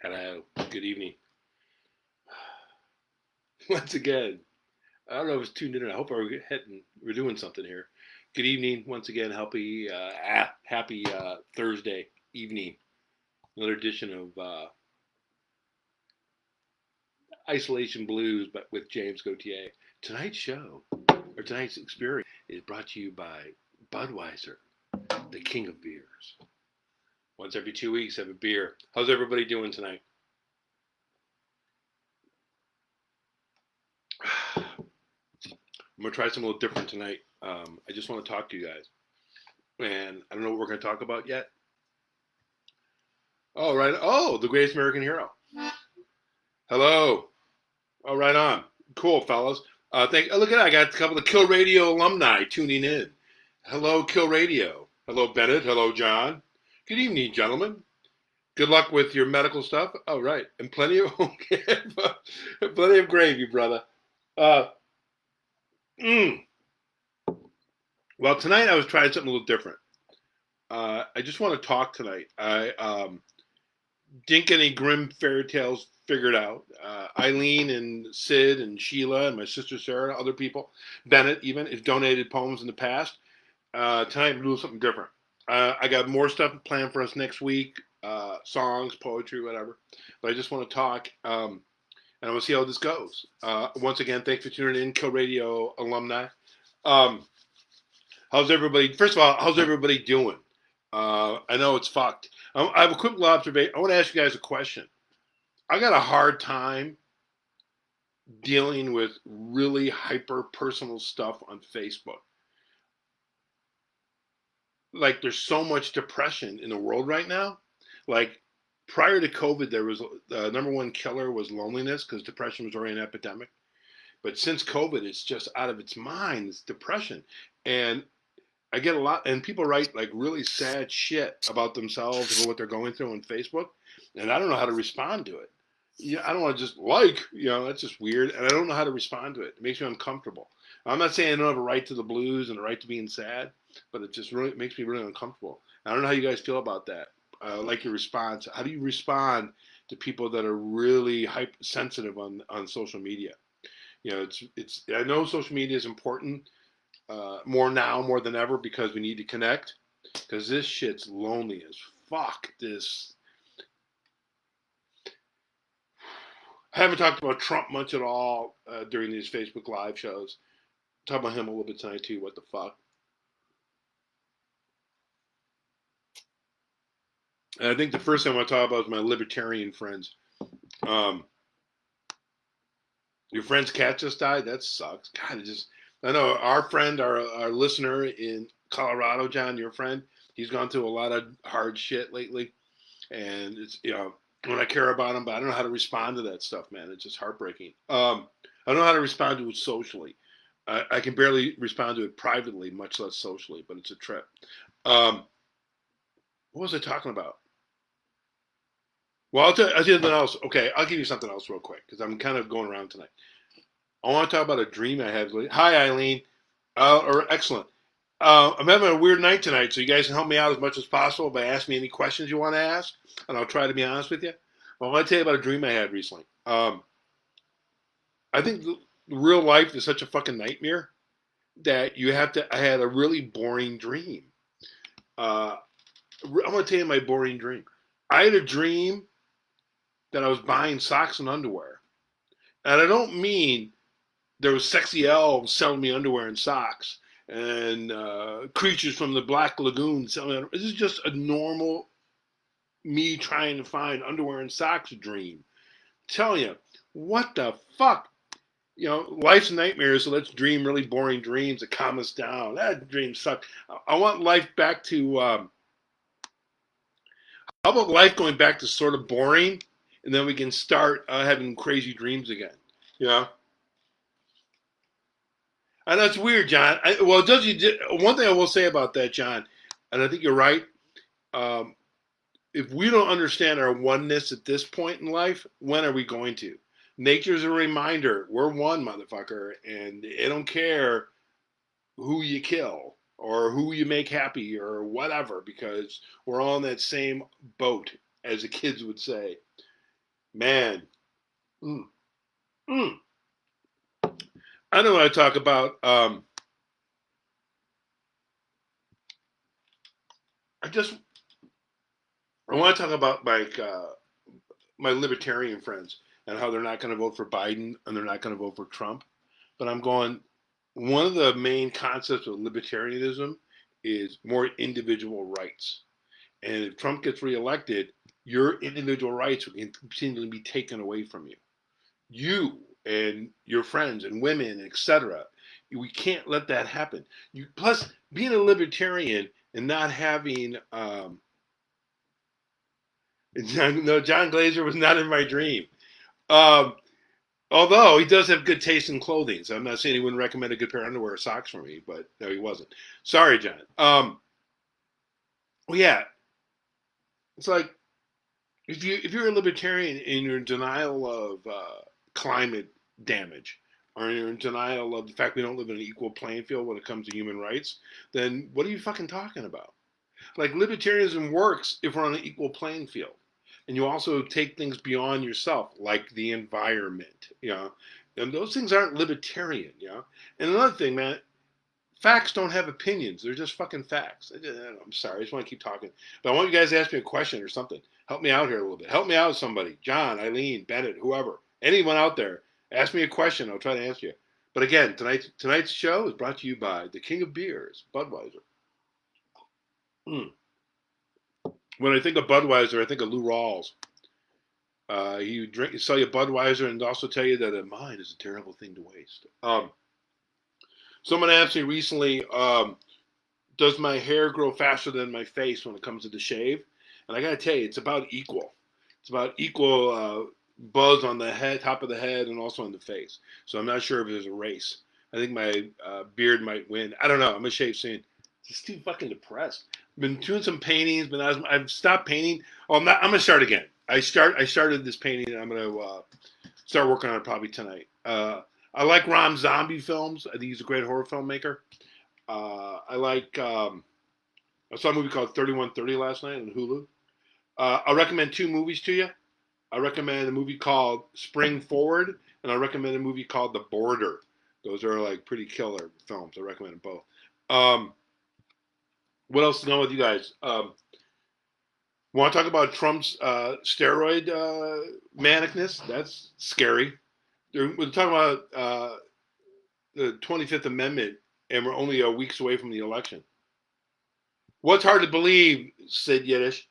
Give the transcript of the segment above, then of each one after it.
Hello, good evening. Once again, I don't know if it's tuned in. I hope we're doing something here. Good evening, once again. Happy Thursday evening. Another edition of Isolation Blues, but with James Gautier. Tonight's show, or tonight's experience, is brought to you by Budweiser, the king of beers. Once every 2 weeks, have a beer. How's everybody doing tonight? I'm gonna try something a little different tonight. I just want to talk to you guys, and I don't know what we're gonna talk about yet. Oh, right. Oh, the greatest American hero. Hello. Oh, right on. Cool, fellas. Look at that. I got a couple of Kill Radio alumni tuning in. Hello, Kill Radio. Hello, Bennett. Hello, John. Good evening, gentlemen. Good luck with your medical stuff. Oh, right. And plenty of plenty of gravy, brother. Uh, mm. Well, tonight I was trying something a little different. I just want to talk tonight. I didn't get any grim fairy tales figured out. Eileen and Sid and Sheila and my sister Sarah, other people, Bennett even, has donated poems in the past. Tonight we're doing something different. I got more stuff planned for us next week, songs, poetry, whatever. But I just want to talk, and I want to see how this goes. Once again, thanks for tuning in, Kill Radio alumni. Um, how's everybody? First of all, how's everybody doing? I know it's fucked. I have a quick little observation. I want to ask you guys a question. I got a hard time dealing with really hyper personal stuff on Facebook. Like, there's so much depression in the world right now. Like, prior to COVID, there was the number one killer was loneliness because depression was already an epidemic. But since COVID, it's just out of its mind. It's depression, and I get a lot, and people write like really sad shit about themselves and what they're going through on Facebook, and I don't know how to respond to it. Yeah, I don't want to just that's just weird, and I don't know how to respond to it. It makes me uncomfortable. I'm not saying I don't have a right to the blues and a right to being sad, but it just really makes me really uncomfortable. I don't know how you guys feel about that. Like your response. How do you respond to people that are really hypersensitive on social media? It's. I know social media is important more now more than ever because we need to connect. Because this shit's lonely as fuck. I haven't talked about Trump much at all during these Facebook Live shows. Talk about him a little bit tonight too. What the fuck? And I think the first thing I want to talk about is my libertarian friends. Um, your friend's cat just died. That sucks. God, it just. I know our friend, our listener in Colorado, John, your friend. He's gone through a lot of hard shit lately, and it's when I care about him, but I don't know how to respond to that stuff, man. It's just heartbreaking. I don't know how to respond to it socially. I can barely respond to it privately, much less socially, but it's a trip. Um, what was I talking about? Well, I'll tell you something else. Okay, I'll give you something else real quick because I'm kind of going around tonight. I want to talk about a dream I had. Hi, Eileen. Excellent. I'm having a weird night tonight, so you guys can help me out as much as possible by asking me any questions you want to ask, and I'll try to be honest with you. Well, I want to tell you about a dream I had recently. I think real life is such a fucking nightmare that you have to. I had a really boring dream. Uh, I'm going to tell you my boring dream. I had a dream that I was buying socks and underwear, and I don't mean there was sexy elves selling me underwear and socks, and creatures from the Black Lagoon selling. This is just a normal me trying to find underwear and socks dream. Tell you, what the fuck? Life's nightmares, so let's dream really boring dreams that calm us down. That dream sucks. I want life back to, how about life going back to sort of boring, and then we can start having crazy dreams again, you know? And that's weird, John. Well, does you one thing I will say about that, John, and I think you're right. Um, if we don't understand our oneness at this point in life, when are we going to? Nature's a reminder we're one, motherfucker, and it don't care who you kill or who you make happy or whatever, because we're all in that same boat, as the kids would say. Man. Mm. Mm. I know what I talk about. I just I want to talk about my libertarian friends and how they're not going to vote for Biden and they're not going to vote for Trump. But I'm going. One of the main concepts of libertarianism is more individual rights. And if Trump gets reelected, your individual rights will continually be taken away from you. You and your friends and women, etc. We can't let that happen. Plus, being a libertarian and not having no, John Glazer was not in my dream. Um, Although he does have good taste in clothing, so I'm not saying he wouldn't recommend a good pair of underwear or socks for me, but no, he wasn't. Sorry, John. Well, yeah, it's like if you're a libertarian and you're in denial of climate damage, or you're in denial of the fact we don't live in an equal playing field when it comes to human rights, then what are you fucking talking about? Like libertarianism works if we're on an equal playing field, and you also take things beyond yourself, like the environment, and those things aren't libertarian, And another thing, man, facts don't have opinions. They're just fucking facts. I'm sorry. I just want to keep talking. But I want you guys to ask me a question or something. Help me out here a little bit. Help me out, somebody. John, Eileen, Bennett, whoever. Anyone out there. Ask me a question. I'll try to answer you. But again, tonight's show is brought to you by the King of Beers, Budweiser. Mm. When I think of Budweiser, I think of Lou Rawls. You sell you Budweiser and also tell you that a mind is a terrible thing to waste. Someone asked me recently, does my hair grow faster than my face when it comes to the shave? And I got to tell you, it's about equal. It's about equal buzz on the head, top of the head, and also on the face. So I'm not sure if there's a race. I think my beard might win. I don't know. I'm gonna shave soon. Just too fucking depressed. Been doing some paintings, but I've stopped painting. Oh, I'm not. I'm gonna start again. I started this painting, and I'm gonna start working on it probably tonight. I like Rom Zombie films. I think he's a great horror filmmaker. I like. I saw a movie called 3130 last night on Hulu. I'll recommend two movies to you. I recommend a movie called Spring Forward, and I recommend a movie called The Border. Those are like pretty killer films. I recommend them both. Um, what else is going on with you guys? Want to talk about Trump's steroid manicness? That's scary. We're talking about the 25th Amendment, and we're only weeks away from the election. What's hard to believe, Sid Yiddish?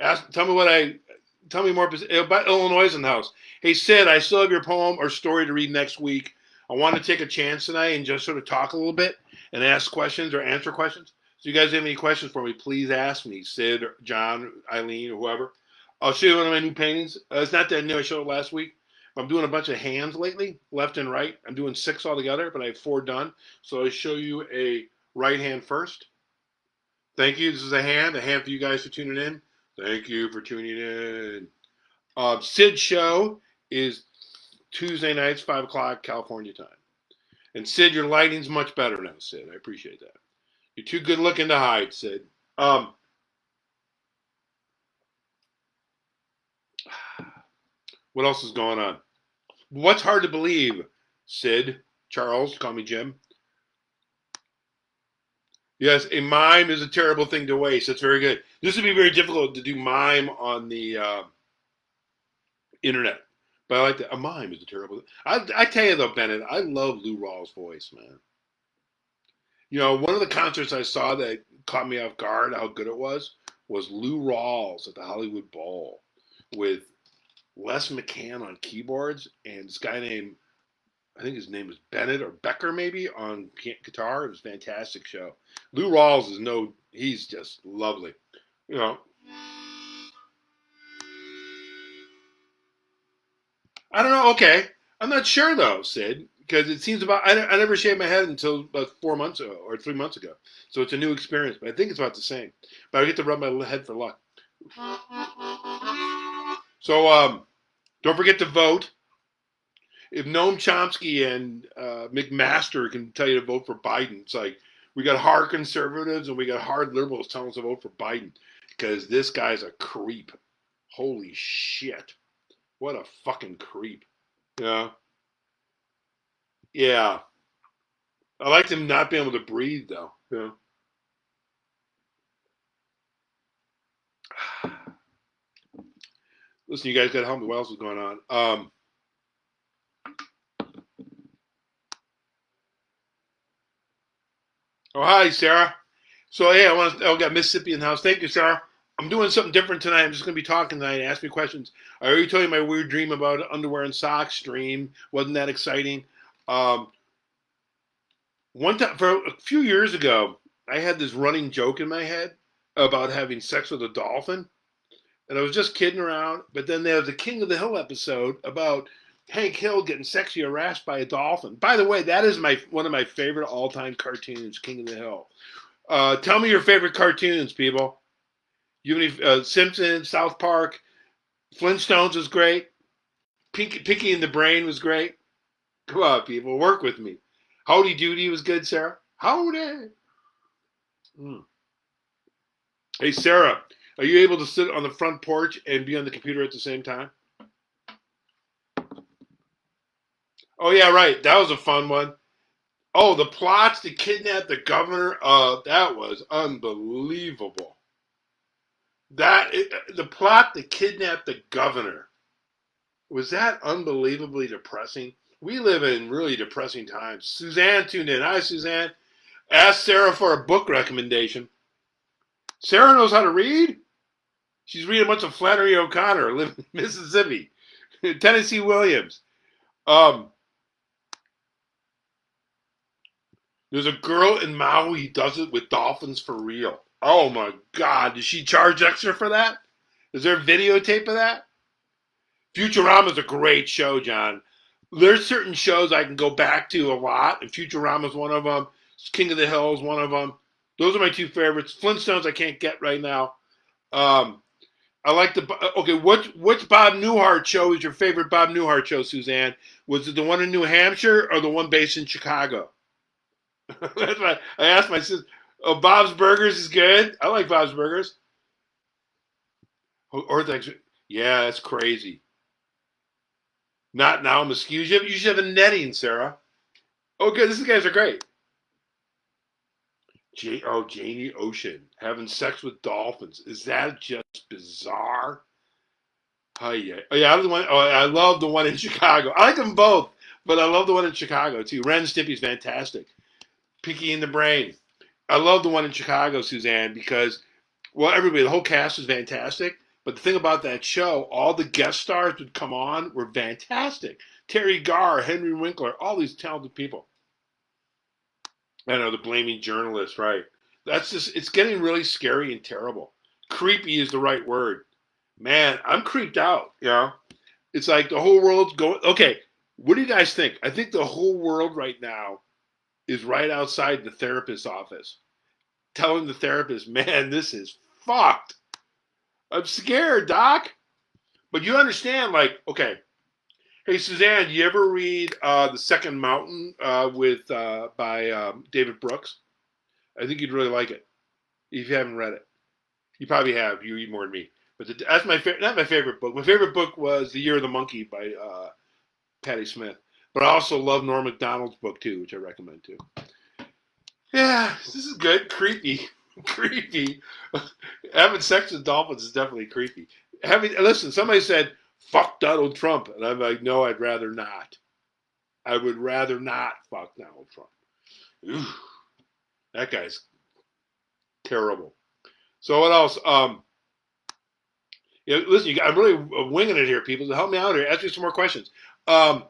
Tell me more about Illinois in the house. Hey, Sid, I still have your poem or story to read next week. I want to take a chance tonight and just sort of talk a little bit and ask questions or answer questions. So you guys have any questions for me, please ask me, Sid, or John, Eileen, or whoever. I'll show you one of my new paintings. It's not that new. I showed it last week. I'm doing a bunch of hands lately, left and right. I'm doing 6 altogether, but I have 4 done. So I'll show you a right hand first. Thank you. This is a hand for you guys for tuning in. Thank you for tuning in. Sid's show is Tuesday nights, 5 o'clock California time. And Sid, your lighting's much better now, Sid. I appreciate that. You're too good looking to hide, Sid. What else is going on? What's hard to believe, Sid? Charles, call me Jim. Yes, a mime is a terrible thing to waste. That's very good. This would be very difficult to do mime on the internet. But I like that. A mime is a terrible. I tell you though, Bennett, I love Lou Rawls' voice, man. One of the concerts I saw that caught me off guard, how good it was Lou Rawls at the Hollywood Bowl with Les McCann on keyboards and this guy named, I think his name is Bennett or Becker maybe, on guitar. It was a fantastic show. Lou Rawls he's just lovely. You know, I don't know. Okay, I'm not sure though, Sid, because it seems I never shaved my head until about 4 months ago or 3 months ago, so it's a new experience. But I think it's about the same. But I get to rub my head for luck. So don't forget to vote. If Noam Chomsky and McMaster can tell you to vote for Biden, it's like we got hard conservatives and we got hard liberals telling us to vote for Biden because this guy's a creep. Holy shit. What a fucking creep. Yeah. Yeah. I like him not being able to breathe though. Yeah. Listen, you guys got to help me. What else is going on? Oh, hi, Sarah. So, yeah, I got Mississippi in the house. Thank you, Sarah. I'm doing something different tonight. I'm just going to be talking tonight. Ask me questions. I already told you my weird dream about underwear and socks dream. Wasn't that exciting? Um, One time, for a few years ago, I had this running joke in my head about having sex with a dolphin. And I was just kidding around. But then there was a King of the Hill episode about Hank Hill getting sexually harassed by a dolphin. By the way, that is one of my favorite all time cartoons, King of the Hill. Tell me your favorite cartoons, people. You have any Simpsons, South Park, Flintstones was great. Pinky and the Brain was great. Come on, people, work with me. Howdy Doody was good, Sarah. Howdy. Mm. Hey, Sarah, are you able to sit on the front porch and be on the computer at the same time? Oh yeah, right. That was a fun one. Oh, the plots to kidnap the governor. That was unbelievable. The plot to kidnap the governor, was that unbelievably depressing? We live in really depressing times. Suzanne tuned in. Hi, Suzanne. Ask Sarah for a book recommendation. Sarah knows how to read. She's reading a bunch of Flannery O'Connor, living in Mississippi. Tennessee Williams. Um, there's a girl in Maui who does it with dolphins for real. Oh my God. Did she charge extra for that? Is there a videotape of that? Futurama's a great show, John. There's certain shows I can go back to a lot, and Futurama's one of them. King of the Hill is one of them. Those are my two favorites. Flintstones I can't get right now. Um, I like okay. Which Bob Newhart show is your favorite Bob Newhart show, Suzanne? Was it the one in New Hampshire or the one based in Chicago? That's why I asked my sister. Oh, Bob's Burgers is good. I like Bob's Burgers. Orthodox. Yeah, that's crazy. Not now, Muskews. You should have a netting, Sarah. Oh, good. These guys are great. Janie Ocean having sex with dolphins. Is that just bizarre? Oh yeah. Oh yeah. I love the one in Chicago. I like them both, but I love the one in Chicago too. Ren Stimpy's fantastic. Pinky in the Brain. I love the one in Chicago, Suzanne, because everybody, the whole cast is fantastic. But the thing about that show, all the guest stars would come on were fantastic. Terry Garr, Henry Winkler, all these talented people. I know the blaming journalists, right? That's just, it's getting really scary and terrible. Creepy is the right word. Man, I'm creeped out. It's like the whole world's going. Okay, what do you guys think? I think the whole world right now is right outside the therapist's office, telling the therapist, man, this is fucked. I'm scared, doc. But you understand, like, okay, hey, Suzanne, you ever read The Second Mountain by David Brooks? I think you'd really like it if you haven't read it. You probably have. You read more than me. But that's not my favorite book. My favorite book was The Year of the Monkey by Patti Smith. But I also love Norm Macdonald's book too, which I recommend too. Yeah, this is good. Creepy, creepy. Having sex with dolphins is definitely creepy. Listen, somebody said fuck Donald Trump, and I'm like, no, I'd rather not. I would rather not fuck Donald Trump. Ooh, that guy's terrible. So what else? Listen, I'm really winging it here, people. So help me out here. Ask me some more questions. Um,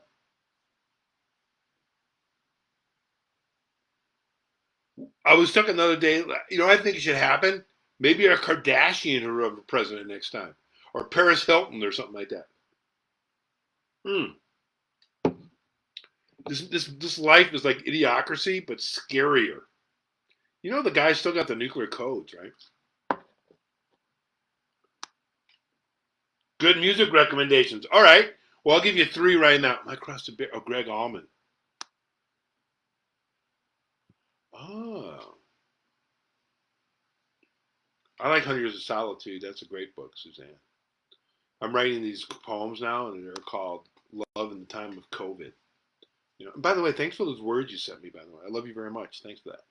I was talking the other day. I think it should happen. Maybe a Kardashian will run for president next time, or Paris Hilton, or something like that. Hmm. This life is like idiocracy, but scarier. The guy still got the nuclear codes, right? Good music recommendations. All right. Well, I'll give you three right now. My crust bear. Oh, Greg Allman. Oh, I like 100 Years of Solitude. That's a great book, Suzanne. I'm writing these poems now, and they're called "Love in the Time of COVID." And by the way, thanks for those words you sent me. By the way, I love you very much. Thanks for that.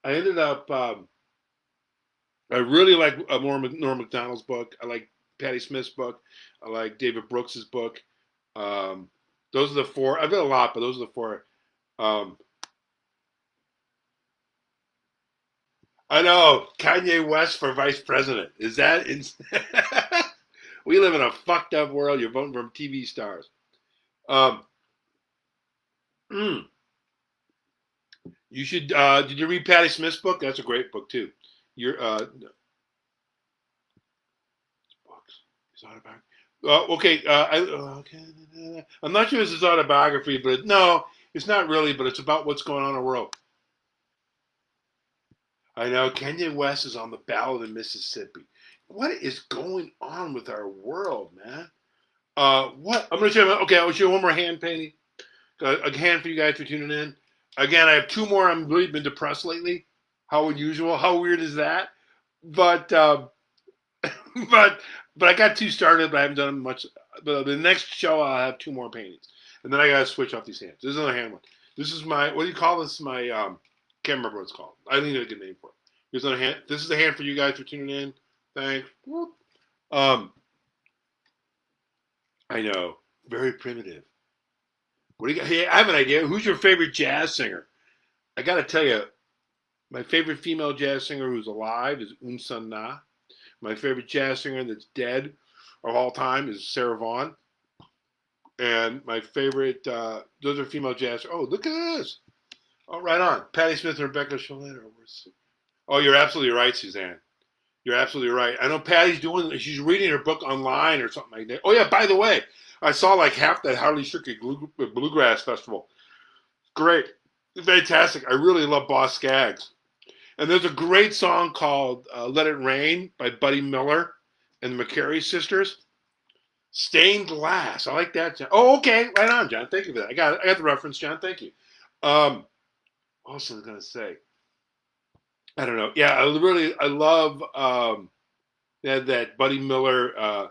I ended up. I really like Norm Macdonald's book. I like Patti Smith's book. I like David Brooks's book. Um, those are the four. I've read a lot, but those are the four. Um, I know Kanye West for vice president. Is that? We live in a fucked up world. You're voting from TV stars. Um, mm, you should. Did you read Patti Smith's book? That's a great book too. Your books. His autobiography. Okay. I'm not sure it's his autobiography, but no, it's not really. But it's about what's going on in the world. I know Kanye West is on the ballot in Mississippi. What is going on with our world, man? What? I'm going to show you. Okay, I'll show you one more hand painting. A hand for you guys for tuning in. Again, I have two more. I'm really been depressed lately. How unusual. How weird is that? But but but I got two started, but I haven't done much. But the next show, I'll have two more paintings, and then I got to switch off these hands. This is another hand one. This is my, what do you call this? My can't remember what it's called. I need a good name for it. Here's another hand. This is the hand for you guys for tuning in. Thanks. Um, I know, very primitive. What do you got? Hey, I have an idea. Who's your favorite jazz singer? I got to tell you, my favorite female jazz singer who's alive is Un Sun Na. My favorite jazz singer that's dead of all time is Sarah Vaughan. And my favorite, those are female jazz. Oh, look at this. Oh, right on. Patti Smith and Rebecca Sholin. Oh, you're absolutely right, Suzanne. You're absolutely right. I know Patty's doing, she's reading her book online or something like that. Oh, yeah, by the way, I saw like half that Harley Circuit Bluegrass Festival. Great. Fantastic. I really love Boss Skaggs. And there's a great song called Let It Rain by Buddy Miller and the McCary sisters. Stained Glass. I like that. Oh, okay. Right on, John. Thank you for that. I got the reference, John. Thank you. Also, I was going to say, I don't know. Yeah, I love that Buddy Miller. I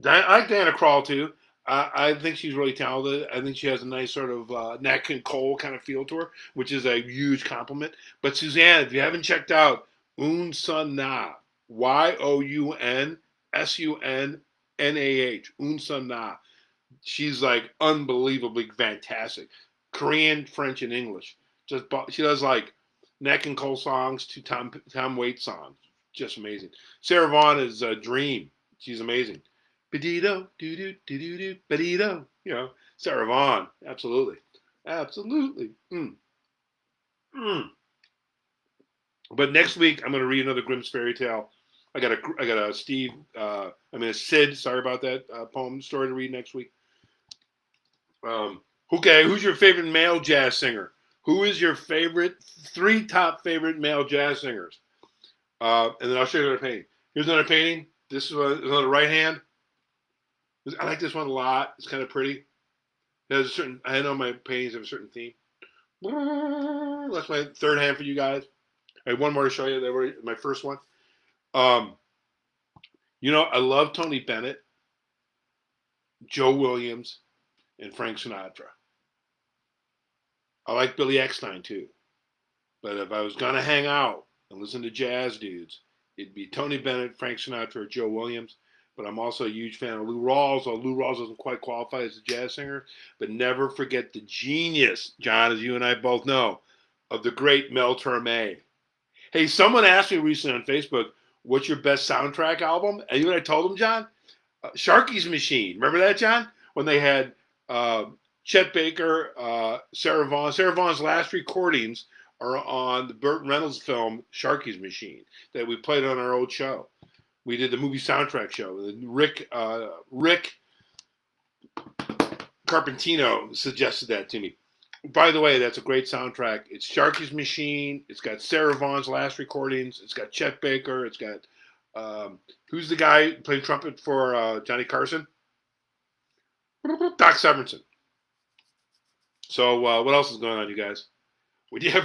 like Diana Krall too. I think she's really talented. I think she has a nice sort of Nat King Cole kind of feel to her, which is a huge compliment. But Suzanne, if you haven't checked out Un Sun Na, YOUNSUNNAH, Un Sun Na, she's like unbelievably fantastic. Korean, French, and English. She does like Nat King Cole songs to Tom Waits songs. Just amazing. Sarah Vaughan is a dream. She's amazing. Bedito, doo doo doo doo doo, bedito. Sarah Vaughan. Absolutely, absolutely. Mm. But next week I'm going to read another Grimm's fairy tale. I got a Sid. Sorry about that poem story to read next week. Okay, who's your favorite male jazz singer? Who is your three top favorite male jazz singers? And then I'll show you another painting. Here's another painting. This is another right hand. I like this one a lot. It's kind of pretty. I know my paintings have a certain theme. That's my third hand for you guys. I have one more to show you. That was my first one. I love Tony Bennett, Joe Williams, and Frank Sinatra. I like Billy Eckstine too. But if I was going to hang out and listen to jazz dudes, it'd be Tony Bennett, Frank Sinatra, or Joe Williams. But I'm also a huge fan of Lou Rawls, although Lou Rawls doesn't quite qualify as a jazz singer. But never forget the genius, John, as you and I both know, of the great Mel Torme. Hey, someone asked me recently on Facebook, what's your best soundtrack album? And you know what I told them, John? Sharky's Machine. Remember that, John? When they had Chet Baker, Sarah Vaughan. Sarah Vaughan's last recordings are on the Burt Reynolds film Sharky's Machine that we played on our old show. We did the movie soundtrack show. Rick Carpentino suggested that to me. By the way, that's a great soundtrack. It's Sharky's Machine. It's got Sarah Vaughan's last recordings. It's got Chet Baker. It's got who's the guy playing trumpet for Johnny Carson? Doc Severinsen. So what else is going on, you guys? What do you have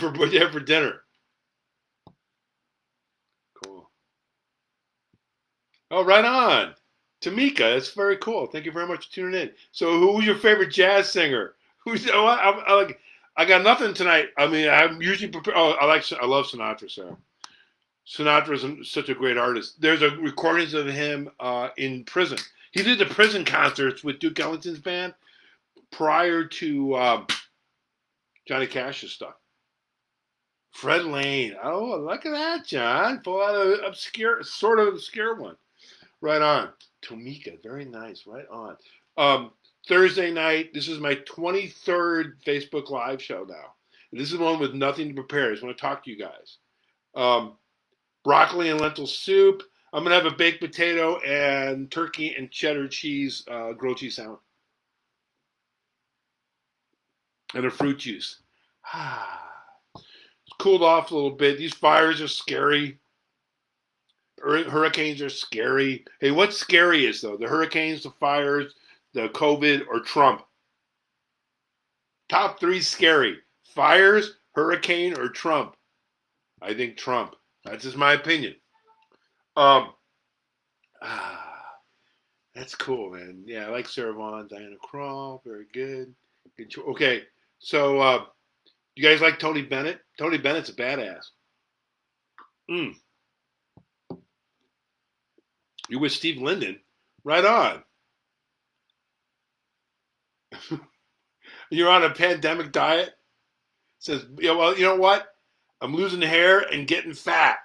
for dinner? Cool. Oh, right on. Tamika, that's very cool. Thank you very much for tuning in. So, who's your favorite jazz singer? Who's I got nothing tonight. I mean, I'm usually prepared. Oh, I love Sinatra, so Sinatra's such a great artist. There's a recordings of him in prison. He did the prison concerts with Duke Ellington's band prior to Johnny Cash's stuff. Fred Lane. Oh, look at that, John. Pull out an sort of obscure one. Right on. Tomika, very nice. Right on. Thursday night, this is my 23rd Facebook Live show now. And this is one with nothing to prepare. I just want to talk to you guys. Broccoli and lentil soup. I'm going to have a baked potato and turkey and cheddar cheese grilled cheese sandwich. And a fruit juice. It's cooled off a little bit. These fires are scary. Hurricanes are scary. Hey, what's scariest, though? The hurricanes, the fires, the COVID, or Trump? Top 3 scary. Fires, hurricane, or Trump? I think Trump. That's just my opinion. That's cool, man. Yeah, I like Sarah Vaughan, Diana Krall. Very good. Okay, so you guys like Tony Bennett? Tony Bennett's a badass. You with Steve Linden? Right on. You're on a pandemic diet? Says, yeah, well, you know what? I'm losing hair and getting fat.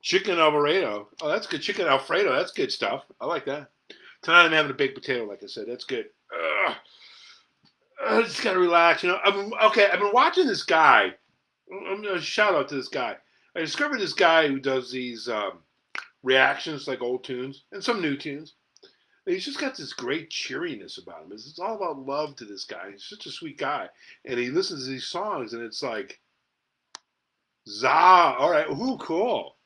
Chicken Alfredo. Oh, that's good. Chicken Alfredo. That's good stuff. I like that. Tonight I'm having a baked potato, like I said. That's good. I just gotta relax. You know, I've been watching this guy. I'm gonna shout out to this guy. I discovered this guy who does these reactions like old tunes and some new tunes. And he's just got this great cheeriness about him. It's all about love to this guy. He's such a sweet guy. And he listens to these songs and it's like, all right, ooh, cool.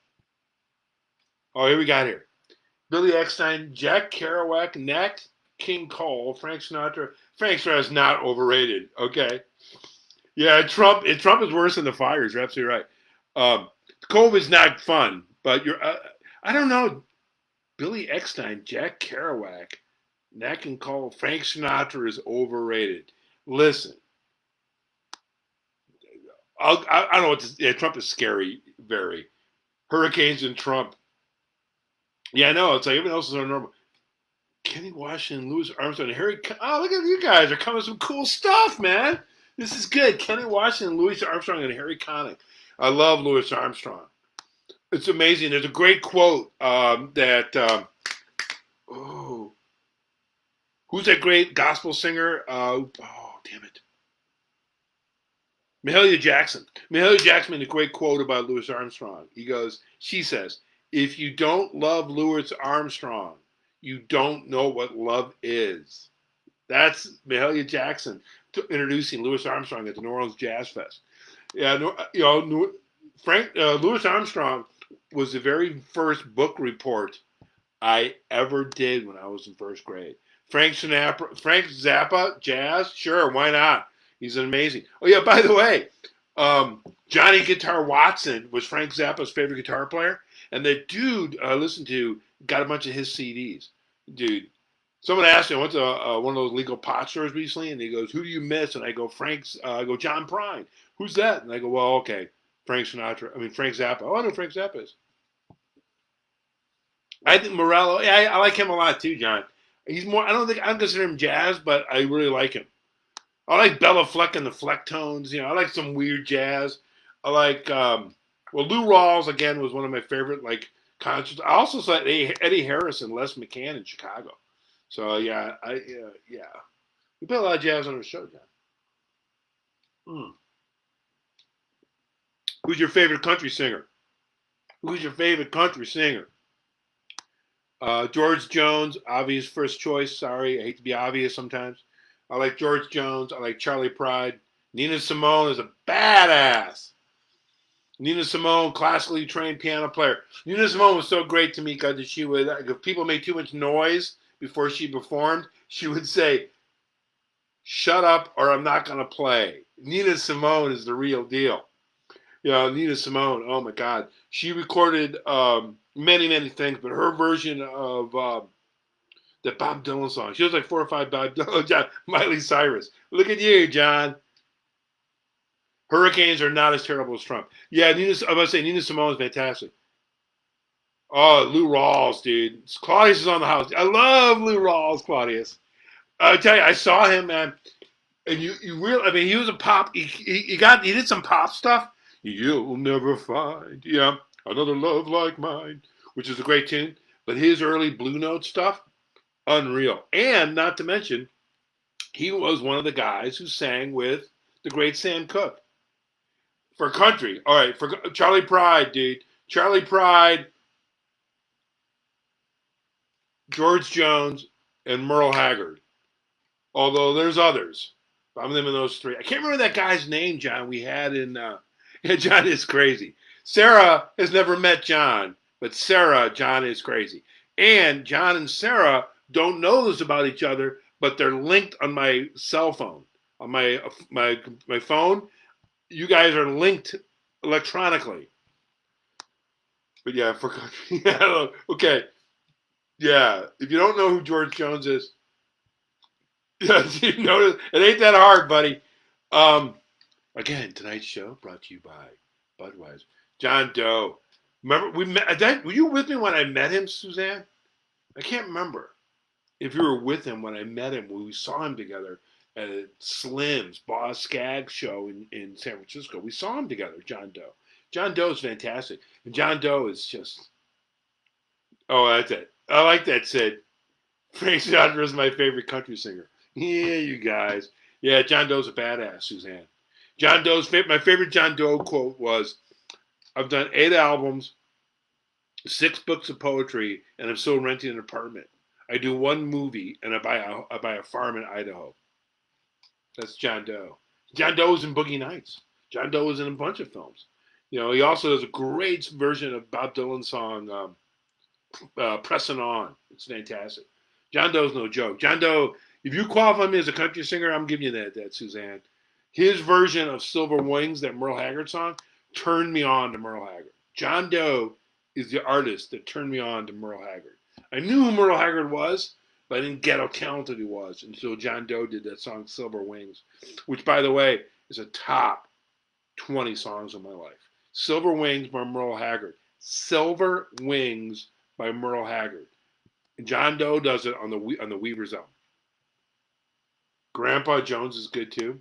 Oh, here we got here. Billy Eckstine, Jack Kerouac, Nat King Cole, Frank Sinatra. Frank Sinatra is not overrated, okay? Yeah, Trump is worse than the fires. You're absolutely right. COVID's not fun, but I don't know. Billy Eckstine, Jack Kerouac, Nat King Cole, Frank Sinatra is overrated. Listen, I don't know what to, yeah, Trump is scary, very. Hurricanes and Trump. Yeah, I know. It's like everyone else is on normal. Kenny Washington, Louis Armstrong, Harry. Oh, look at you guys! Are coming with some cool stuff, man. This is good. Kenny Washington, Louis Armstrong, and Harry Connick. I love Louis Armstrong. It's amazing. There's a great quote who's that great gospel singer? Damn it. Mahalia Jackson. Mahalia Jackson made a great quote about Louis Armstrong. She says, if you don't love Louis Armstrong, you don't know what love is. That's Mahalia Jackson introducing Louis Armstrong at the New Orleans Jazz Fest. Yeah, Louis Armstrong was the very first book report I ever did when I was in first grade. Frank Zappa, jazz, sure, why not? He's amazing. Oh yeah, by the way, Johnny Guitar Watson was Frank Zappa's favorite guitar player, and the dude I listened to got a bunch of his CDs. Dude, someone asked me, I went to one of those legal pot stores recently, and he goes, "Who do you miss?" And I go, John Prine. Who's that? And I go, well, okay, Frank Zappa. Oh, I know Frank Zappa is. I think Morello. Yeah, I like him a lot too, John. He's more. I don't consider him jazz, but I really like him. I like Bella Fleck and the Flecktones. You know, I like some weird jazz. I like. Lou Rawls again was one of my favorite concerts. I also saw Eddie Harris and Les McCann in Chicago. So yeah. We play a lot of jazz on our show, John. Who's your favorite country singer? George Jones, obvious first choice. Sorry, I hate to be obvious sometimes. I like George Jones. I like Charlie Pride. Nina Simone is a badass. Nina Simone, classically trained piano player. Nina Simone was so great to me because she would, if people made too much noise before she performed, she would say, "Shut up or I'm not going to play." Nina Simone is the real deal. Yeah, Nina Simone. Oh my God, she recorded many many things, but her version of the Bob Dylan song. She has like 4 or 5 Bob Dylan. John, Miley Cyrus. Look at you, John. Hurricanes are not as terrible as Trump. Yeah, I'm about to say Nina Simone is fantastic. Oh, Lou Rawls, dude. Claudius is on the house. I love Lou Rawls, Claudius. I tell you, I saw him, man. And you really, I mean, he was a pop. He did some pop stuff. You'll never find, yeah, another love like mine, which is a great tune. But his early Blue Note stuff, unreal. And not to mention, he was one of the guys who sang with the great Sam Cooke for country. All right, for Charlie Pride, dude. Charlie Pride, George Jones, and Merle Haggard. Although there's others. I'm naming those three. I can't remember that guy's name, John, we had in. Yeah, John is crazy. Sarah has never met John, but John is crazy. And John and Sarah don't know this about each other, but they're linked on my cell phone. On my phone, you guys are linked electronically. But yeah, for yeah, okay. Yeah, if you don't know who George Jones is, yeah, you know it ain't that hard, buddy. Um, Again, tonight's show brought to you by Budweiser. John Doe. Remember we met? Were you with me when I met him, Suzanne? I can't remember if you were with him when I met him. When we saw him together at Slim's Boss Skag show in San Francisco. We saw him together, John Doe. John Doe is fantastic, and John Doe is just. Oh, that's it. I like that, Sid. Frank Sinatra is my favorite country singer. Yeah, you guys. Yeah, John Doe's a badass, Suzanne. My favorite John Doe quote was, "I've done 8 albums, 6 books of poetry, and I'm still renting an apartment. I do 1 movie, and I buy a farm in Idaho." That's John Doe. John Doe was in Boogie Nights. John Doe was in a bunch of films. You know, he also does a great version of Bob Dylan's song "Pressing On." It's fantastic. John Doe's no joke. John Doe, if you qualify me as a country singer, I'm giving you that Suzanne. His version of Silver Wings, that Merle Haggard song, turned me on to Merle Haggard. John Doe is the artist that turned me on to Merle Haggard. I knew who Merle Haggard was, but I didn't get how talented he was until John Doe did that song Silver Wings, which, by the way, is a top 20 songs of my life. Silver Wings by Merle Haggard. Silver Wings by Merle Haggard. And John Doe does it on the Weaver's album. Grandpa Jones is good too.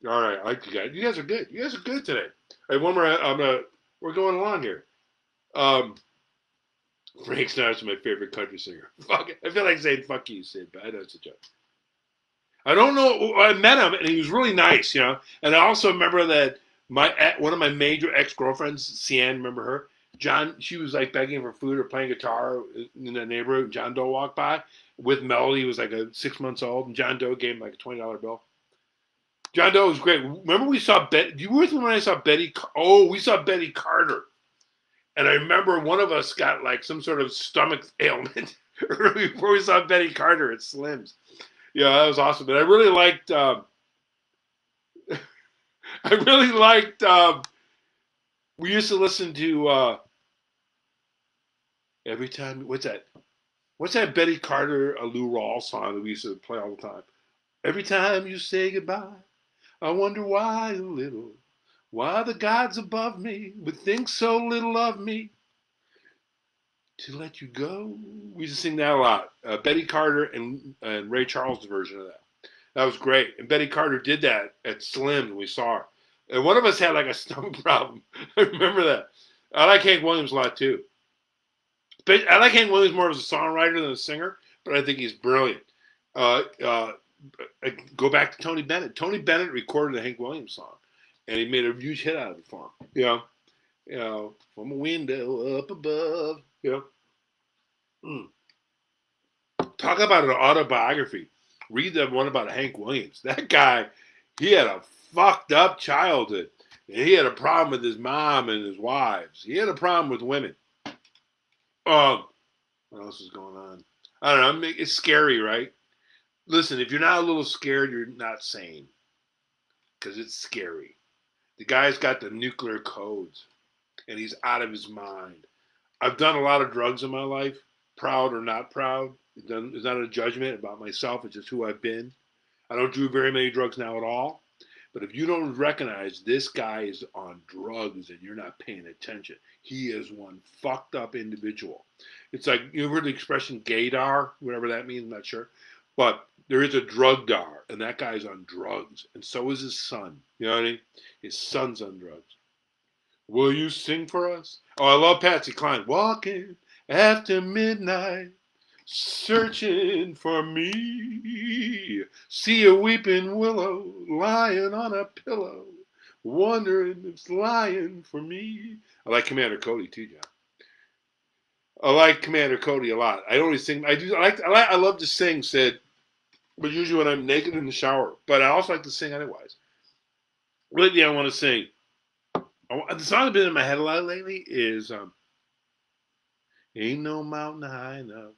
All right, I like you guys. You guys are good. You guys are good today. All right, one more. We're going along here. Um, Frank Sinatra's my favorite country singer. Fuck it. I feel like saying "fuck you, Sid," but I know it's a joke. I don't know. I met him, and he was really nice, you know. And I also remember that one of my major ex-girlfriends, Cian, remember her? John, she was like begging for food or playing guitar in the neighborhood. John Doe walked by with Melody, who was like 6 months old, and John Doe gave him like a $20 bill. John Doe was great. Remember we saw Betty? You were with me when I saw Betty? Oh, we saw Betty Carter. And I remember one of us got like some sort of stomach ailment before we saw Betty Carter at Slim's. Yeah, that was awesome. But I really liked. I really liked. We used to listen to every time. What's that? What's that Betty Carter, Lou Rawls song that we used to play all the time? Every time you say goodbye, I wonder why a little. Why the gods above me would think so little of me to let you go. We used to sing that a lot. Betty Carter and Ray Charles' version of that. That was great. And Betty Carter did that at Slim when we saw her. And one of us had like a stomach problem. I remember that. I like Hank Williams a lot too. But I like Hank Williams more as a songwriter than a singer, but I think he's brilliant. I go back to Tony Bennett. Tony Bennett recorded a Hank Williams song, and he made a huge hit out of it for him. You know, from a window up above. You know, talk about an autobiography. Read the one about Hank Williams. That guy, he had a fucked up childhood. And he had a problem with his mom and his wives. He had a problem with women. What else is going on? I don't know. It's scary, right? Listen, if you're not a little scared, you're not sane. Because it's scary. The guy's got the nuclear codes, and he's out of his mind. I've done a lot of drugs in my life, proud or not proud. It's not a judgment about myself. It's just who I've been. I don't do very many drugs now at all. But if you don't recognize this guy is on drugs and you're not paying attention, he is one fucked up individual. It's like, you've heard the expression gaydar, whatever that means, I'm not sure. But there is a drug dar, and that guy's on drugs. And so is his son. You know what I mean? His son's on drugs. Will you sing for us? Oh, I love Patsy Cline. Walking after midnight, searching for me. See a weeping willow lying on a pillow, wondering if it's lying for me. I like Commander Cody too, John. I like Commander Cody a lot. I only sing. I love to sing, Sid, but usually when I'm naked in the shower. But I also like to sing otherwise. Lately, I want to sing. The song that's been in my head a lot lately is "Ain't no mountain high enough,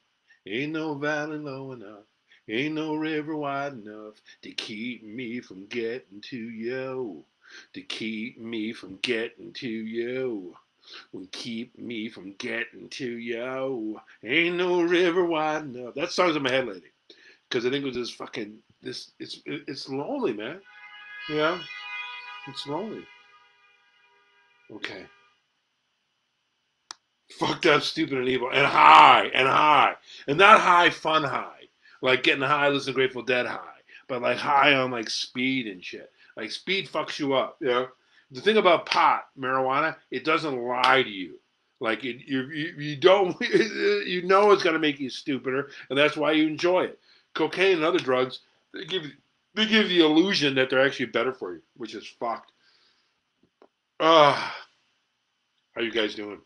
ain't no valley low enough, ain't no river wide enough to keep me from getting to you, to keep me from getting to you, will keep me from getting to you. Ain't no river wide enough." That song's in my head lately because I think it was this fucking this. It's lonely, man. Yeah, it's lonely. Okay. Fucked up, stupid, and evil, and high, and not high, fun high, like getting high, listen to Grateful Dead high, but like high on like speed and shit. Like speed fucks you up. You know, the thing about pot, marijuana, it doesn't lie to you. Like you don't, you know it's gonna make you stupider, and that's why you enjoy it. Cocaine and other drugs, they give the illusion that they're actually better for you, which is fucked. Ah, how you guys doing?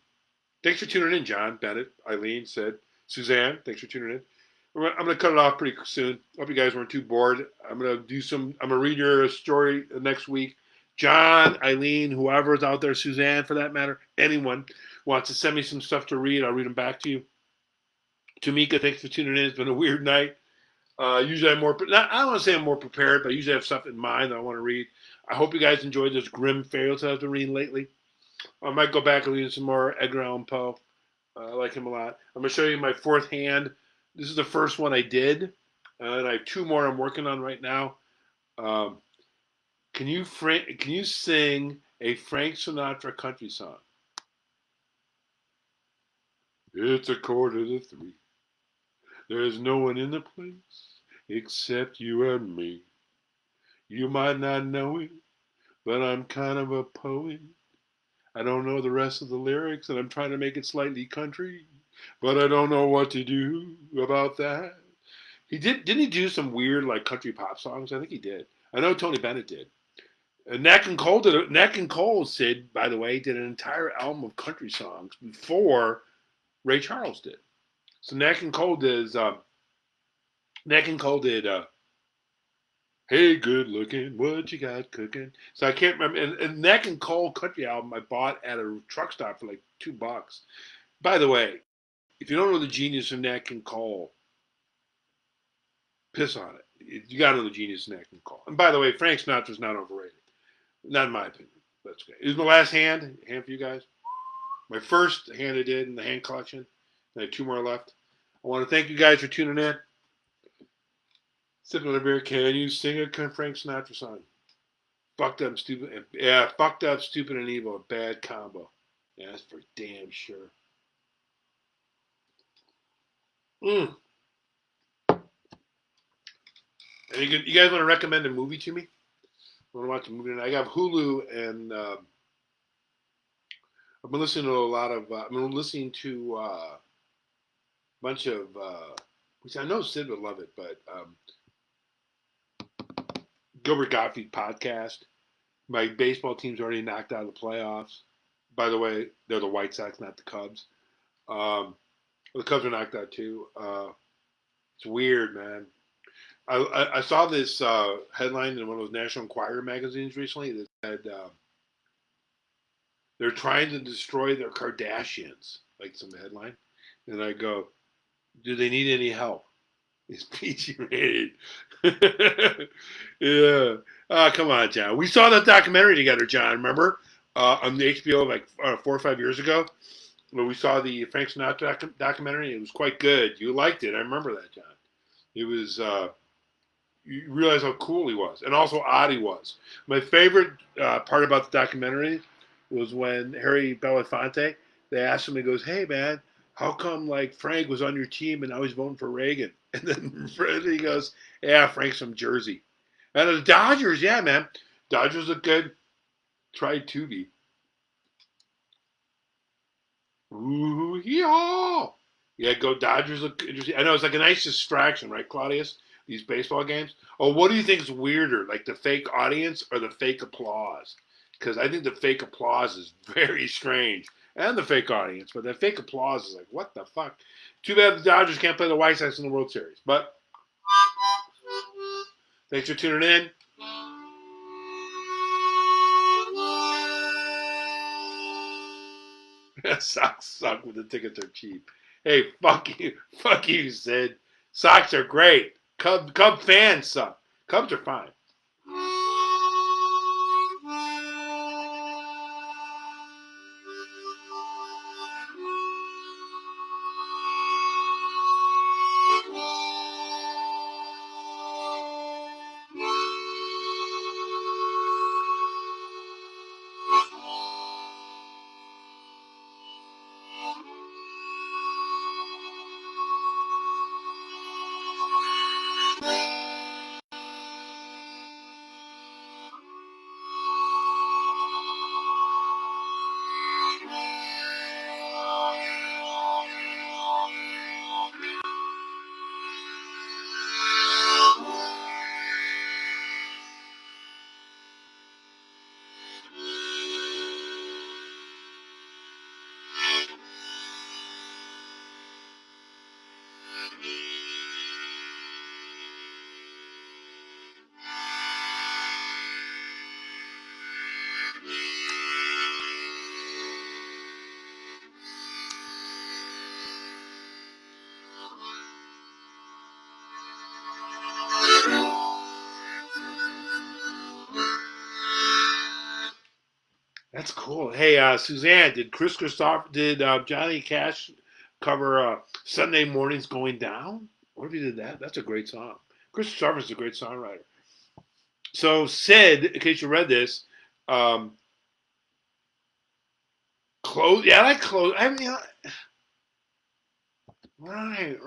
Thanks for tuning in, John, Bennett, Eileen, Sid, Suzanne. Thanks for tuning in. I'm going to cut it off pretty soon. Hope you guys weren't too bored. I'm going to read your story next week. John, Eileen, whoever's out there, Suzanne for that matter, anyone wants to send me some stuff to read, I'll read them back to you. Tamika, thanks for tuning in. It's been a weird night. Usually I'm I don't want to say I'm more prepared, but I usually have stuff in mind that I want to read. I hope you guys enjoyed this grim fairy tale I've been reading lately. I might go back and read some more Edgar Allan Poe. I like him a lot. I'm going to show you my fourth hand. This is the first one I did, and I have two more I'm working on right now. Um, can you sing a Frank Sinatra country song? It's 2:45. There's no one in the place except you and me. You might not know it, but I'm kind of a poet. I don't know the rest of the lyrics, and I'm trying to make it slightly country, but I don't know what to do about that. Didn't he do some weird like country pop songs? I think he did. I know Tony Bennett did. Nat King Cole, Sid, by the way, did an entire album of country songs before Ray Charles did. So Nat King Cole did "Hey, good looking, what you got cooking?" So I can't remember. And Nat King Cole country album I bought at a truck stop for like $2. By the way, if you don't know the genius of Nat King Cole, piss on it. You got to know the genius of Nat King Cole. And by the way, Frank Sinatra's not overrated. Not in my opinion. That's okay. It was my last hand for you guys. My first hand I did in the hand collection. I have two more left. I want to thank you guys for tuning in. Sipping on a beer. Can you sing a Frank Sinatra song? Fucked up, stupid. Yeah, fucked up, stupid, and evil. A bad combo. Yeah, that's for damn sure. Mm. You guys want to recommend a movie to me? I want to watch a movie tonight. I got Hulu, and I've been listening to a lot of. I've been listening to a bunch of, which I know Sid would love it, but Gilbert Gottfried podcast. My baseball team's already knocked out of the playoffs. By the way, they're the White Sox, not the Cubs. The Cubs are knocked out too. It's weird, man. I saw this headline in one of those National Enquirer magazines recently that said they're trying to destroy their Kardashians, like some headline. And I go, do they need any help? It's PG rated. Yeah. Come on, John. We saw that documentary together, John. Remember on the HBO like 4 or 5 years ago, when we saw the Frank Sinatra documentary. It was quite good. You liked it. I remember that, John. It was. You realize how cool he was, and also odd he was. My favorite part about the documentary was when Harry Belafonte. They asked him. He goes, "Hey, man, how come like Frank was on your team and now he's voting for Reagan?" And then he goes, "Yeah, Frank's from Jersey." And the Dodgers, yeah, man, Dodgers look good. Try to be. Ooh, yeah. Yeah, go Dodgers look interesting. I know it's like a nice distraction, right, Claudius? These baseball games. Oh, what do you think is weirder, like the fake audience or the fake applause? Because I think the fake applause is very strange, and the fake audience, but the fake applause is like, what the fuck? Too bad the Dodgers can't play the White Sox in the World Series. But thanks for tuning in. Sox suck when the tickets are cheap. Hey, fuck you, Sid. Sox are great. Cub fans suck. Cubs are fine. That's cool. Hey, Suzanne, did Johnny Cash cover Sunday Mornings Going Down? What if he did that? That's a great song. Chris Christopher is a great songwriter. So Sid, in case you read this, um, close. Yeah, I like close. I mean, right.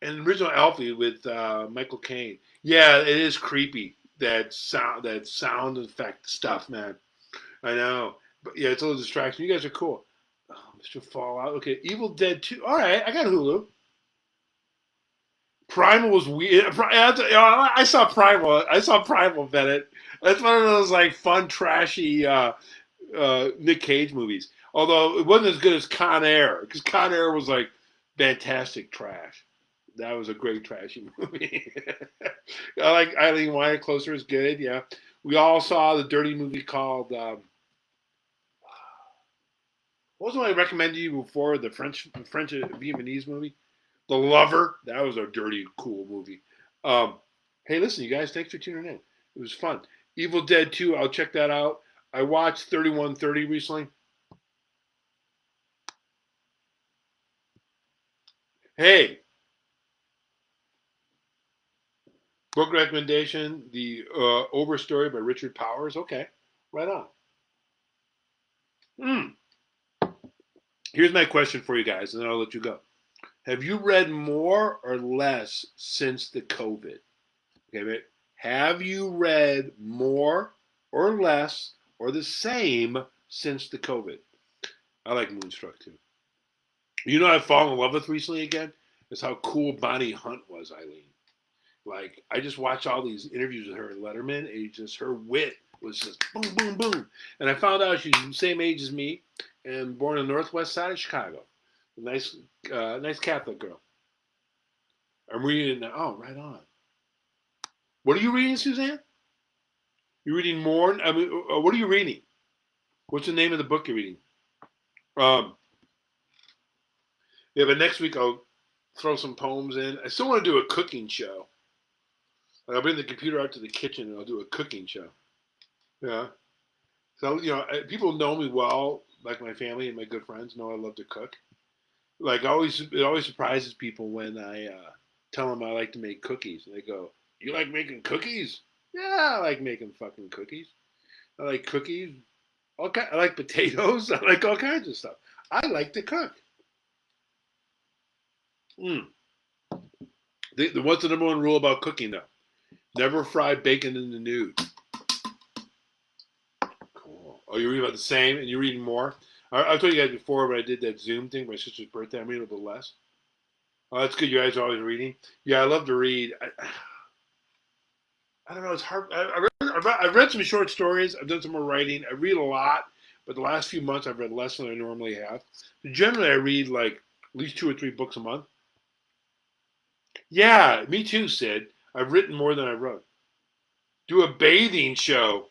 And original Alfie with Michael Caine. Yeah, it is creepy. That sound effect stuff, man. I know. But yeah, it's a little distraction. You guys are cool. Oh, Mr. Fallout. Okay, Evil Dead 2. All right, I got Hulu. Primal was weird. I saw Primal. I saw Primal, Bennett. That's one of those like fun, trashy Nick Cage movies. Although it wasn't as good as Con Air, because Con Air was like fantastic trash. That was a great trashy movie. I like Eileen Wyatt Closer is good. Yeah, we all saw the dirty movie called. What was the one I recommended to you before? The French Vietnamese movie, The Lover. That was a dirty cool movie. Um, hey, listen, you guys, thanks for tuning in. It was fun. Evil Dead 2. I'll check that out. I watched 3130 recently. Hey, book recommendation: The Overstory by Richard Powers. Okay, right on. Hmm. Here's my question for you guys, and then I'll let you go. Have you read more or less since the COVID? Okay, but have you read more or less or the same since the COVID? I like Moonstruck too. You know, I've fallen in love with recently again is how cool Bonnie Hunt was, Eileen. Like, I just watched all these interviews with her in Letterman, and just her wit was just boom, boom, boom. And I found out she's the same age as me and born on the northwest side of Chicago. Nice, nice Catholic girl. I'm reading it now. Oh, right on. What are you reading, Suzanne? You're reading more? I mean, what are you reading? What's the name of the book you're reading? Um, yeah, but next week I'll throw some poems in. I still want to do a cooking show. Like I'll bring the computer out to the kitchen and I'll do a cooking show. Yeah. So people know me well, like my family and my good friends know I love to cook. Like it always surprises people when I tell them I like to make cookies, and they go, "You like making cookies?" Yeah, I like making fucking cookies. I like cookies. I like potatoes. I like all kinds of stuff. I like to cook. Mm. What's the number one rule about cooking, though? Never fry bacon in the nude. Cool. Oh, you read about the same, and you're reading more. I told you guys before, but I did that Zoom thing. My sister's birthday. I'm reading a little less. Oh, that's good. You guys are always reading. Yeah, I love to read. I don't know. It's hard. I've read some short stories. I've done some more writing. I read a lot, but the last few months I've read less than I normally have. Generally, I read like at least 2 or 3 books a month. Yeah, me too, Sid. I've written more than I wrote. Do a bathing show.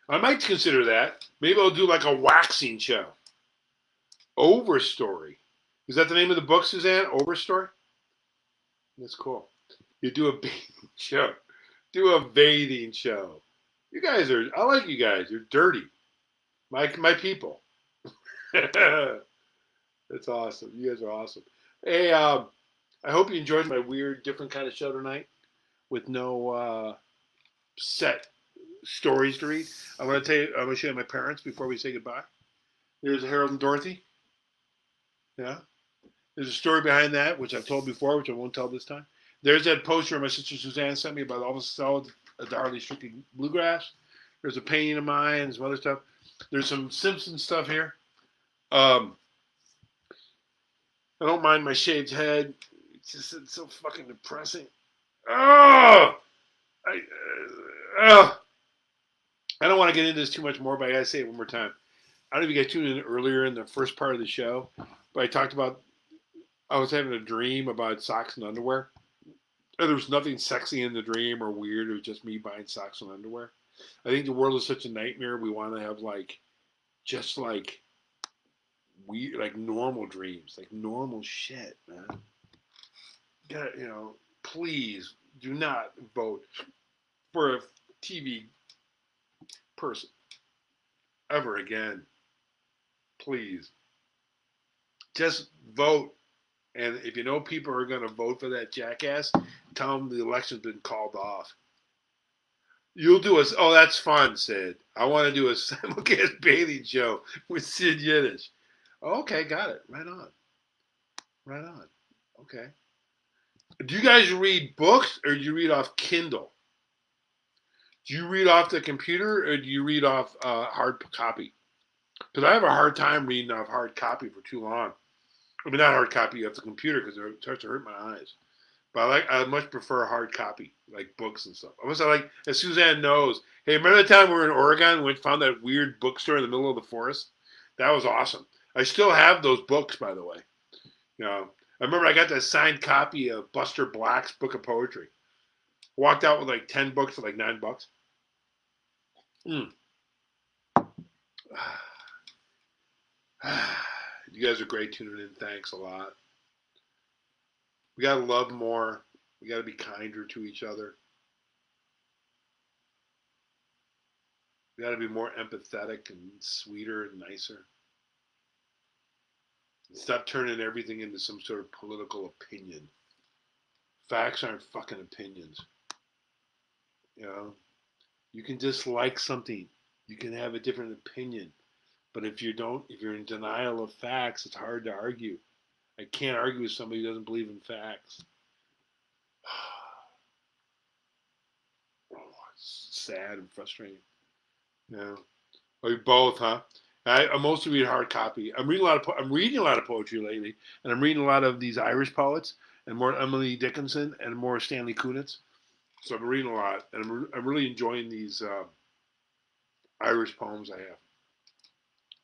I might consider that. Maybe I'll do like a waxing show. Overstory. Is that the name of the book, Suzanne? Overstory? That's cool. You do a bathing show. Do a bathing show. You guys are, I like you guys. You're dirty. My people. That's awesome. You guys are awesome. Hey, I hope you enjoyed my weird, different kind of show tonight with no set stories to read. I'm going to show you my parents before we say goodbye. There's Harold and Dorothy. Yeah. There's a story behind that, which I've told before, which I won't tell this time. There's that poster my sister Suzanne sent me about Elvis Costello at the Harley Strictly Bluegrass. There's a painting of mine and some other stuff. There's some Simpson stuff here. I don't mind my shaved head. It's so fucking depressing. Oh! I don't want to get into this too much more, but I gotta say it one more time. I don't know if you guys tuned in earlier in the first part of the show, but I talked about I was having a dream about socks and underwear. And there was nothing sexy in the dream or weird. It was just me buying socks and underwear. I think the world is such a nightmare. We want to have just weird, like normal dreams, like normal shit, man. Please do not vote for a TV person ever again. Please. Just vote. And if you know people are going to vote for that jackass, tell them the election's been called off. You'll do oh, that's fun, Sid. I want to do a simulcast bathing show with Sid Yiddish. Okay, got it. Right on. Right on. Okay. Do you guys read books or do you read off Kindle? Do you read off the computer or do you read off hard copy? Because I have a hard time reading off hard copy for too long. I mean, not hard copy off the computer because it starts to hurt my eyes. But I much prefer hard copy, like books and stuff. Almost as Suzanne knows, hey, remember the time we were in Oregon and we found that weird bookstore in the middle of the forest? That was awesome. I still have those books, by the way. I remember I got that signed copy of Buster Black's book of poetry. Walked out with like 10 books for like $9. Mm. You guys are great tuning in. Thanks a lot. We got to love more. We got to be kinder to each other. We got to be more empathetic and sweeter and nicer. Stop turning everything into some sort of political opinion. Facts aren't fucking opinions. You can dislike something. You can have a different opinion. But if you're in denial of facts, it's hard to argue. I can't argue with somebody who doesn't believe in facts. Oh, it's sad and frustrating. Oh, you both, huh? I mostly read hard copy. I'm reading a lot of poetry lately, and I'm reading a lot of these Irish poets, and more Emily Dickinson, and more Stanley Kunitz. So I'm reading a lot, and I'm really enjoying these Irish poems I have.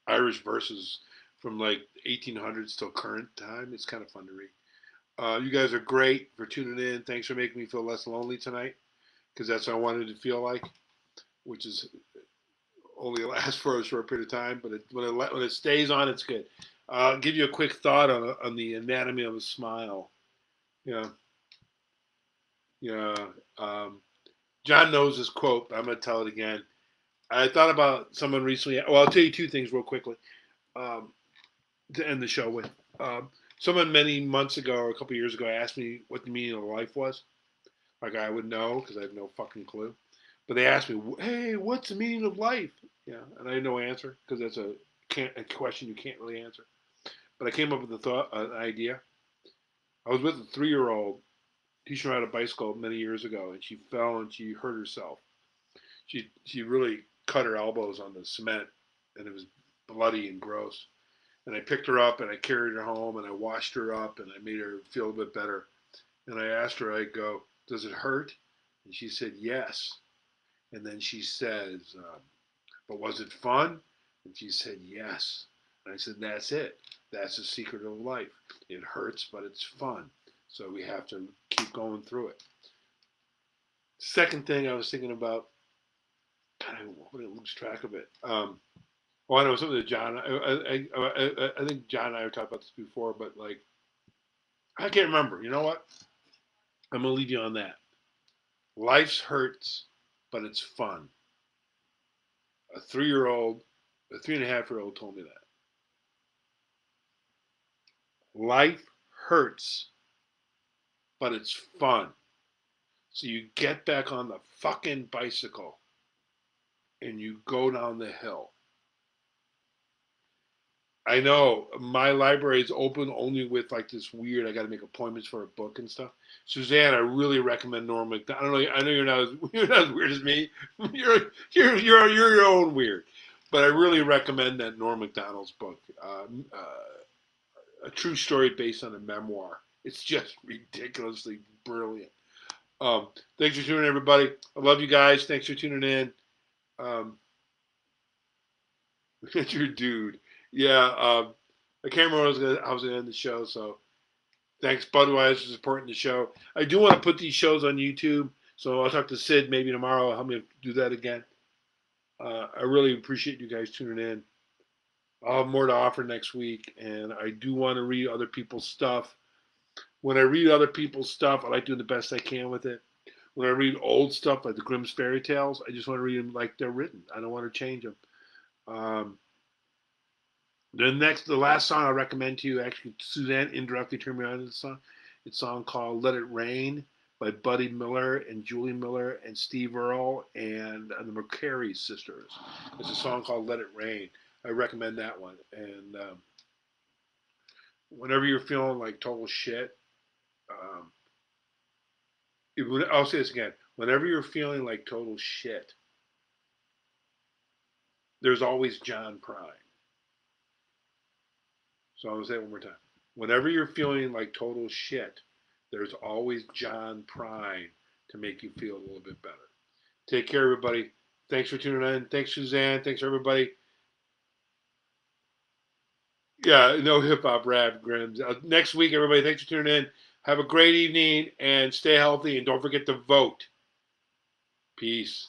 Irish verses from like 1800s till current time. It's kind of fun to read. You guys are great for tuning in. Thanks for making me feel less lonely tonight, because that's what I wanted to feel like, which is only lasts for a short period of time. But when it stays on, it's good. I'll give you a quick thought on the anatomy of a smile. Yeah, yeah. John knows this quote, but I'm going to tell it again. I thought about someone recently. Well, I'll tell you two things real quickly um, to end the show with. Um, Someone many months ago or a couple of years ago asked me what the meaning of life was. Like I would know because I have no fucking clue. But they asked me, "Hey, what's the meaning of life?" Yeah, and I had no answer because that's a question you can't really answer. But I came up with a thought, an idea. I was with a 3-year-old teaching her how to bicycle many years ago, and she fell and she hurt herself. She really cut her elbows on the cement, and it was bloody and gross. And I picked her up and I carried her home and I washed her up and I made her feel a bit better. And I asked her, I go, "Does it hurt?" And she said, "Yes." And then she says, "But was it fun?" And she said, "Yes." And I said, "That's it. That's the secret of life. It hurts, but it's fun. So we have to keep going through it." Second thing I was thinking about, God, I lose track of it. Well, I know something that John. I think John and I have talked about this before, but like I can't remember. You know what? I'm gonna leave you on that. Life's hurts, but it's fun. A 3-year-old, a 3.5-year-old told me that. Life hurts, but it's fun. So you get back on the fucking bicycle and you go down the hill. I know my library is open only with like this weird. I got to make appointments for a book and stuff. Suzanne, I really recommend Norm Macdonald. I don't know. I know you're not as weird as me. You're your own weird, but I really recommend that Norm Macdonald's book, a true story based on a memoir. It's just ridiculously brilliant. Thanks for tuning in, everybody. I love you guys. Thanks for tuning in. Your dude. Yeah. I can't remember I was gonna end the show, so thanks Budweiser for supporting the show. I do want to put these shows on YouTube, so I'll talk to Sid maybe tomorrow. Help me do that again. I really appreciate you guys tuning in. I'll have more to offer next week, and I do want to read other people's stuff. When I read other people's stuff, I like doing the best I can with it. When I read old stuff like the Grimm's fairy tales, I just want to read them like they're written. I don't want to change them. Um, the last song I recommend to you, actually, Suzanne indirectly turned me on to the song. It's a song called "Let It Rain" by Buddy Miller and Julie Miller and Steve Earle and the McCary sisters. It's a song called "Let It Rain." I recommend that one. And whenever you're feeling like total shit, um, I'll say this again. Whenever you're feeling like total shit, there's always John Prine. So I'm going to say it one more time. Whenever you're feeling like total shit, there's always John Prine to make you feel a little bit better. Take care, everybody. Thanks for tuning in. Thanks, Suzanne. Thanks, everybody. Yeah, no hip hop rap, Grims. Next week, everybody, thanks for tuning in. Have a great evening and stay healthy. And don't forget to vote. Peace.